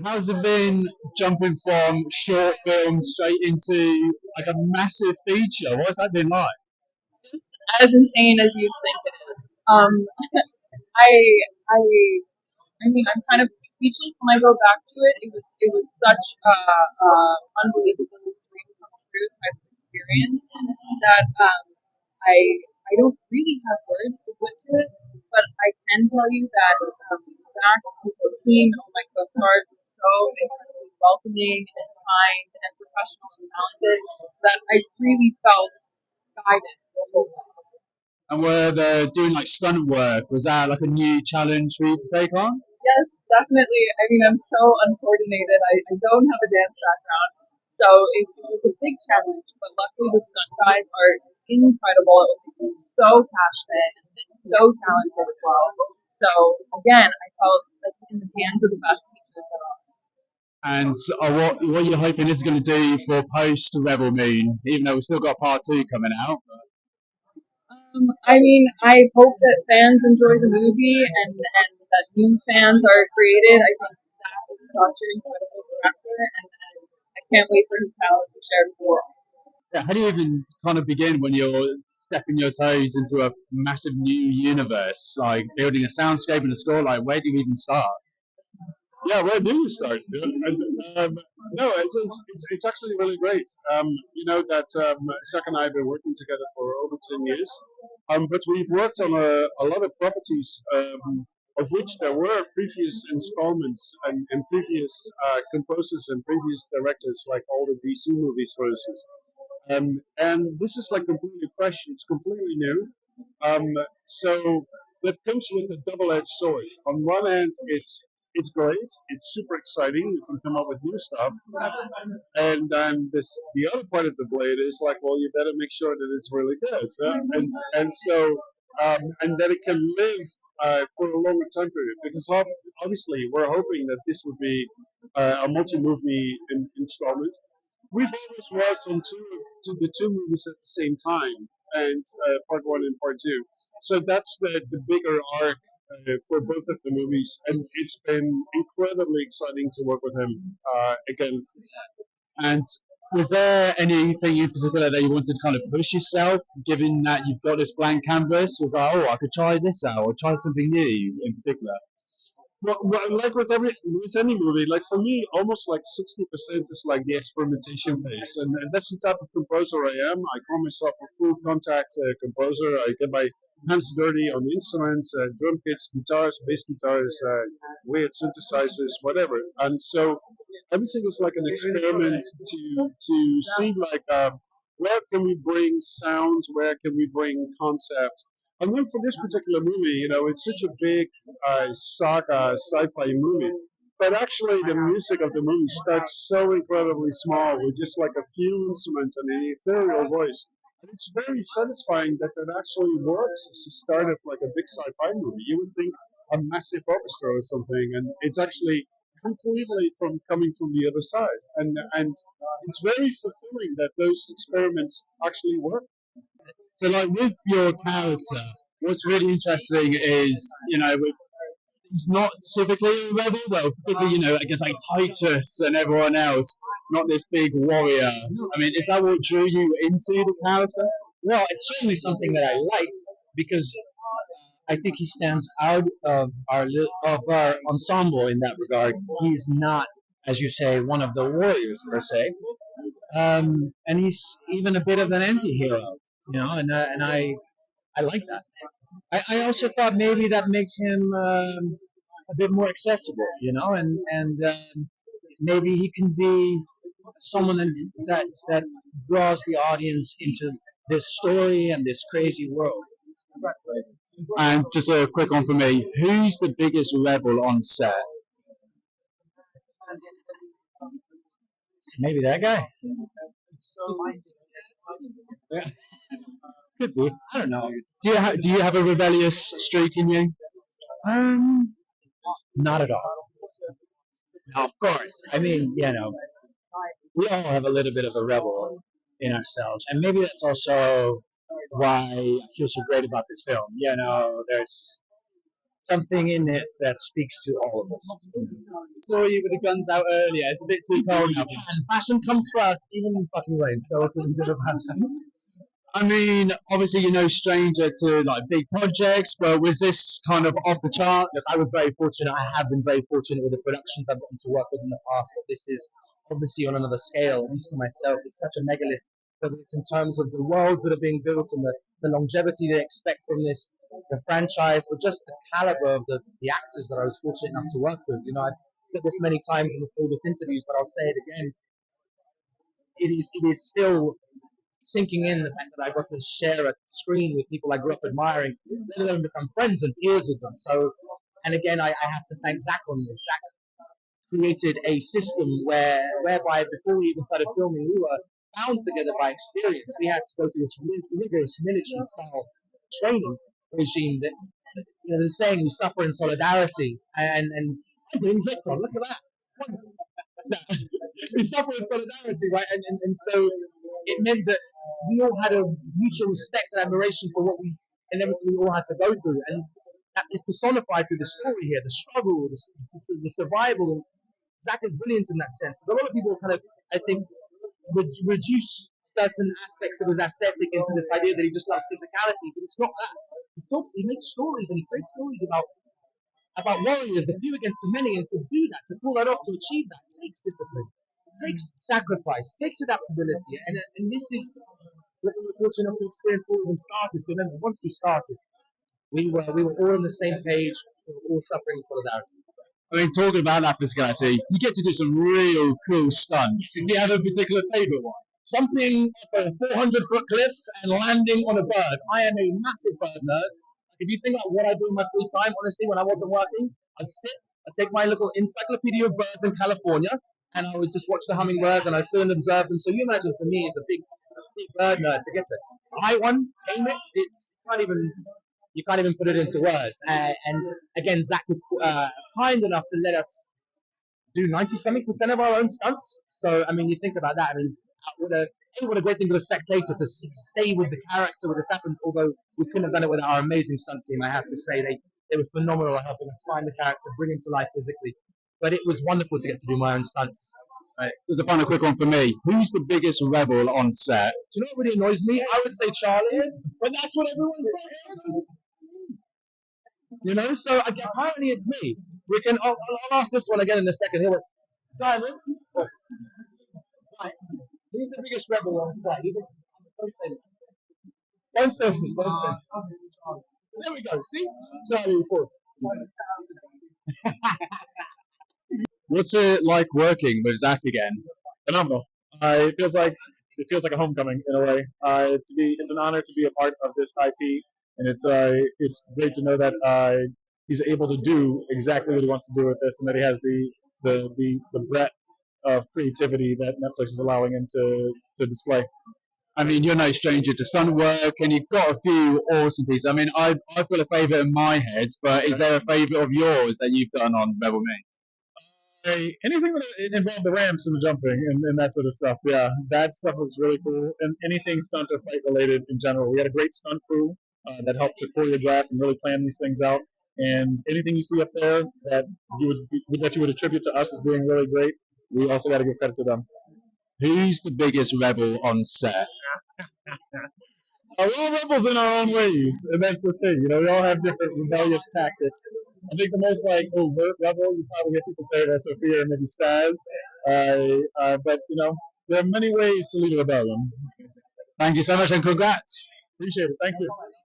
How's it been jumping from short film straight into like a massive feature? What's that been like? Just as insane as you think it is. I, I, I mean, I'm kind of speechless when I go back to it. It was such a unbelievable dream come true type of experience that I, I don't really have words to put to it. But I can tell you that Zack and his whole team and all my co-stars were so incredibly welcoming and kind and professional and talented that I really felt guided the whole time. And were they doing like stunt work? Was that like a new challenge for you to take on? Yes, definitely. I mean, I'm so uncoordinated. I don't have a dance background, so it was a big challenge. But luckily, the stunt guys are incredible. So passionate and so talented as well. So again, I felt like in the hands of the best teachers that are. And what you're hoping this is going to do for post Rebel Moon, even though we've still got part two coming out. I mean, I hope that fans enjoy the movie and that new fans are created. I think that is such an incredible director, and I can't wait for his talents to be shared with the world. Yeah, how do you even kind of begin when you're stepping your toes into a massive new universe, like building a soundscape and a score? Like, where do you even start? Yeah, where do you start? No, it's actually really great. You know that Zack and I have been working together for over 10 years, but we've worked on a lot of properties, of which there were previous installments and previous composers and previous directors, like all the DC movies, for instance. And this is like completely fresh. It's completely new. So that comes with a double-edged sword. On one hand, it's great. It's super exciting. You can come up with new stuff. And then the other part of the blade is like, well, you better make sure that it's really good, and that it can live for a longer time period. Because obviously, we're hoping that this would be a multi-movie installment. We've always worked on the two movies at the same time, and part one and part two. So that's the bigger arc for both of the movies, and it's been incredibly exciting to work with him again. And was there anything in particular that you wanted to kind of push yourself, given that you've got this blank canvas? Was like, oh, I could try this out, or try something new in particular? Well, like with any movie, like for me, almost like 60% is like the experimentation phase, and that's the type of composer I am. I call myself a full contact composer. I get my hands dirty on instruments, drum kits, guitars, bass guitars, weird synthesizers, whatever. And so everything is like an experiment to see like where can we bring sound, where can we bring concept. And then for this particular movie, you know, it's such a big saga sci-fi movie. But actually, the music of the movie starts so incredibly small with just like a few instruments and an ethereal voice. And it's very satisfying that that actually works as the start of like a big sci-fi movie. You would think a massive orchestra or something, and it's actually completely from coming from the other side. And it's very fulfilling that those experiments actually work. So, like with your character, what's really interesting is, he's not typically a rebel. Well, particularly, I guess like Titus and everyone else, not this big warrior. I mean, is that what drew you into the character? Well, it's certainly something that I liked because I think he stands out of our ensemble in that regard. He's not, as you say, one of the warriors per se, and he's even a bit of an anti-hero, and I like that. I also thought maybe that makes him a bit more accessible, and maybe he can be someone that draws the audience into this story and this crazy world. And just a quick one for me: who's the biggest rebel on set? Maybe that guy. Yeah, could be. I don't know. Do you have a rebellious streak in you? Um, Not at all. Of course. I mean, we all have a little bit of a rebel in ourselves, and maybe that's also why I feel so great about this film. There's something in it that speaks to all of us. Saw you with the guns out earlier. It's a bit too cold now. And passion comes first, even in fucking rain. So I couldn't have had that. I mean, obviously you're no stranger to like big projects, but was this kind of off the chart? Look, I was very fortunate. I have been very fortunate with the productions I've gotten to work with in the past, but this is obviously on another scale, at least to myself. It's such a megalith, whether it's in terms of the worlds that are being built and the longevity they expect from this, the franchise, or just the caliber of the actors that I was fortunate enough to work with. You know, I've said this many times in the previous interviews, but I'll say it again. It is still sinking in the fact that I got to share a screen with people I grew up admiring, let alone become friends and peers with them. So, and again, I have to thank Zack on this. Zack created a system whereby before we even started filming, we were bound together by experience. We had to go through this rigorous military style training regime that, you know, there's a saying, we suffer in solidarity. And Victor, look at that. We suffer in solidarity, right? And so it meant that we all had a mutual respect and admiration for what we inevitably all had to go through. And that is personified through the story here, the struggle, the survival. And Zack is brilliant in that sense, because a lot of people kind of, I think, would reduce certain aspects of his aesthetic into this idea that he just loves physicality, but it's not that. He makes stories and he creates stories about warriors, the few against the many, and to do that, to pull that off, to achieve that, takes discipline, takes sacrifice, takes adaptability, and this is what we were fortunate enough to experience before we even started. So remember, once we started, we were all on the same page, we were all suffering in solidarity. I mean, talking about that physicality, you get to do some real cool stunts. Do you have a particular favourite one? Jumping off a 400-foot cliff and landing on a bird. I am a massive bird nerd. If you think about what I do in my free time, honestly, when I wasn't working, I'd take my little encyclopedia of birds in California, and I would just watch the hummingbirds, and I'd sit and observe them. So you imagine, for me, it's a big bird nerd to get to buy one, tame it. You can't even put it into words. And again, Zack was kind enough to let us do 90-something% of our own stunts. So I mean, you think about that. I mean, what a great thing for a spectator to stay with the character when this happens. Although we couldn't have done it without our amazing stunt team, I have to say they were phenomenal at helping us find the character, bring him to life physically. But it was wonderful to get to do my own stunts. Right. There's a final quick one for me. Who's the biggest rebel on set? Do you know what really annoys me? I would say Charlie, but that's what everyone says. You know, so apparently it's me. I'll ask this one again in a second. Here, Diamond. Right. Who's the biggest rebel on set? Don't say that. Don't say me. Don't say me. There we go. See? Charlie, of course. What's it like working with Zack again? Phenomenal. It feels like a homecoming in a way. It's an honor to be a part of this IP, and it's great to know that he's able to do exactly what he wants to do with this, and that he has the breadth of creativity that Netflix is allowing him to display. I mean, you're no stranger to stunt work, and you've got a few awesome pieces. I mean, I've got a favourite in my head, but is there a favourite of yours that you've done on Rebel Me? Anything that involved the ramps and the jumping and that sort of stuff, yeah, that stuff was really cool. And anything stunt or fight related in general. We had a great stunt crew that helped to choreograph and really plan these things out. And anything you see up there that you would attribute to us as being really great, we also got to give credit to them. Who's the biggest rebel on set? We're all rebels in our own ways, and that's the thing. You know, we all have different rebellious tactics. I think the most overt rebel, you probably hear people say that Sophia or maybe Staz. But you know, there are many ways to lead a rebellion. Thank you so much, and congrats. Appreciate it. Thank you.